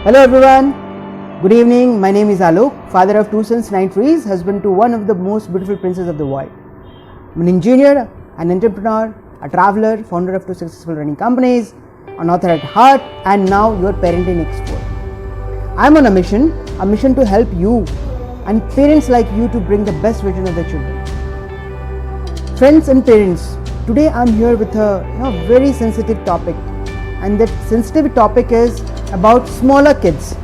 Hello everyone, good evening. My name is Alok, father of two sons, 9 trees, husband to one of the most beautiful princes of the world. I'm an engineer, an entrepreneur, a traveler, founder of two successful running companies, an author at heart, and now your parenting expert. I'm on a mission to help you and parents like you to bring the best version of their children. Friends and parents, today I'm here with a very sensitive topic, and that sensitive topic is about smaller kids.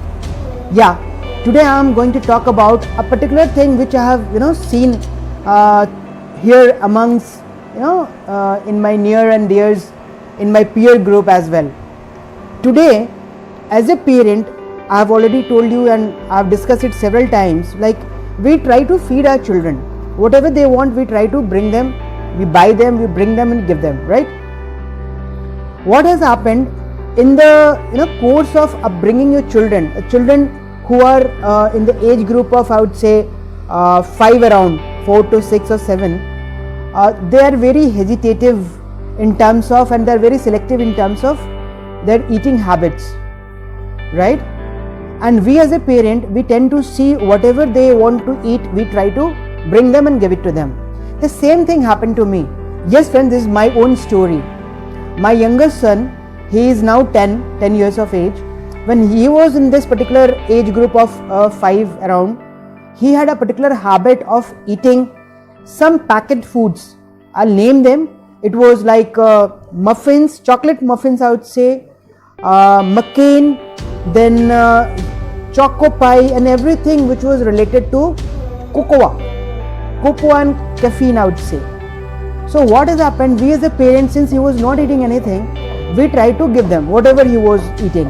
Yeah, today I am going to talk about a particular thing which I have seen here amongst in my near and dears, in my peer group as well. Today, as a parent, I have already told you and I have discussed it several times, like we try to feed our children whatever they want. We try to bring them, we buy them, we bring them and give them, right? What has happened in the course of upbringing your children who are in the age group of, I would say, 5 around 4 to 6 or 7, they are very hesitative in terms of, and they are very selective in terms of their eating habits, right? And we as a parent, we tend to see whatever they want to eat, we try to bring them and give it to them. The same thing happened to me. Yes friends, this is my own story. My youngest son, he is now 10 years of age. When he was in this particular age group of 5 around, he had a particular habit of eating some packet foods. I'll name them. It was like muffins, chocolate muffins I would say, McCain, then choco pie and everything which was related to cocoa and caffeine I would say. So what has happened, we as a parent, since he was not eating anything, we tried to give them whatever he was eating.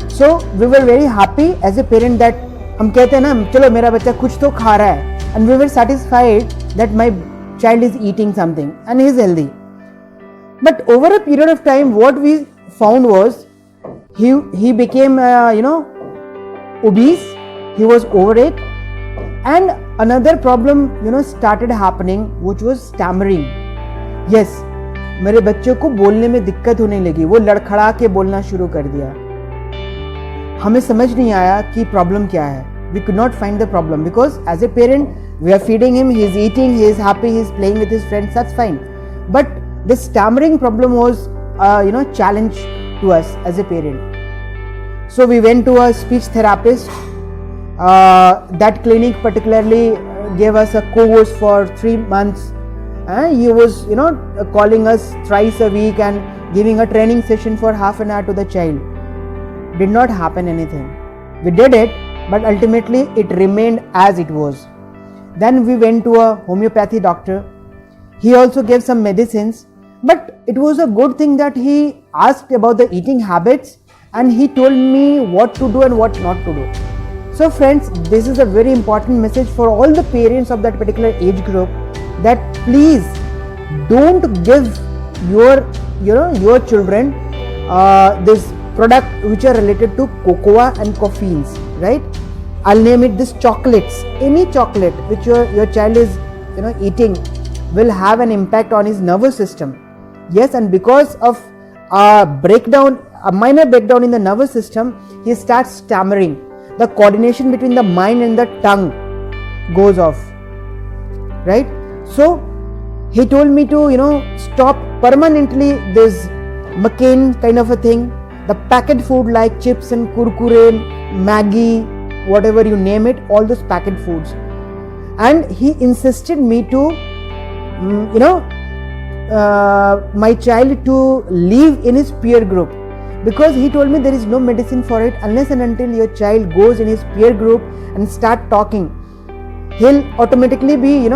So we were very happy as a parent that हम कहते हैं ना, चलो मेरा बच्चा कुछ तो खा रहा है, and we were satisfied that my child is eating something and he is healthy. But over a period of time, what we found was he became obese, he was overweight, and another problem started happening, which was stammering. Yes, मेरे बच्चों को बोलने में दिक्कत होने लगी, वो लड़खड़ा के बोलना शुरू कर दिया. हमें समझ नहीं आया कि प्रॉब्लम क्या है. We could not find the problem because as a parent we are feeding him, he is eating, he is happy, he is playing with his friends, that's fine. But this stammering problem was challenge to us as a parent. So we went to a speech therapist. That clinic particularly gave us a course for 3 months. He was calling us thrice a week and giving a training session for half an hour to the child. Did not happen anything. We did it, but ultimately it remained as it was. Then we went to a homeopathy doctor. He also gave some medicines, but it was a good thing that he asked about the eating habits and he told me what to do and what not to do. So friends, this is a very important message for all the parents of that particular age group, that please don't give your children this product which are related to cocoa and caffeines, right? I'll name it this chocolates. Any chocolate which your child is eating will have an impact on his nervous system. Yes, and because of a minor breakdown in the nervous system, he starts stammering. The coordination between the mind and the tongue goes off, right? So he told me to stop permanently this McCain kind of a thing, the packet food like chips and kurkure, Maggi, whatever you name it, all those packet foods. And he insisted me to my child to live in his peer group, because he told me there is no medicine for it unless and until your child goes in his peer group and start talking. He'll automatically be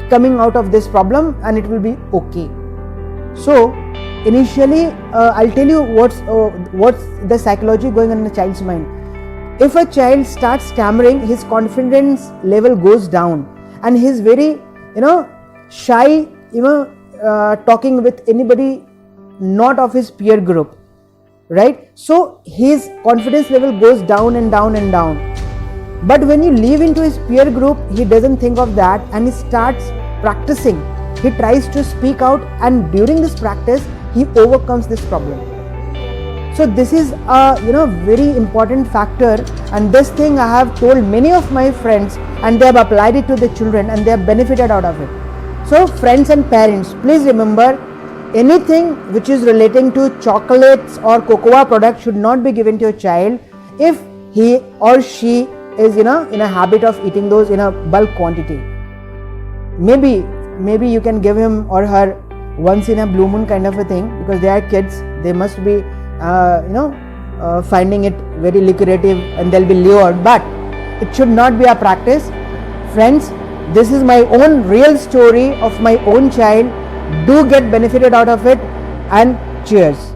coming out of this problem and it will be okay. So initially I'll tell you what's the psychology going on in the child's mind. If a child starts stammering, his confidence level goes down and he's very shy talking with anybody not of his peer group, right? So his confidence level goes down and down and down. But when you leave into his peer group, he doesn't think of that and he starts practicing. He tries to speak out, and during this practice he overcomes this problem. So this is a very important factor, and this thing I have told many of my friends, and they have applied it to the children and they have benefited out of it. So friends and parents, please remember, anything which is relating to chocolates or cocoa products should not be given to your child if he or she is in a habit of eating those in a bulk quantity. Maybe you can give him or her once in a blue moon kind of a thing, because they are kids, they must be finding it very lucrative and they'll be lured, but it should not be a practice. Friends, this is my own real story of my own child. Do get benefited out of it, and cheers.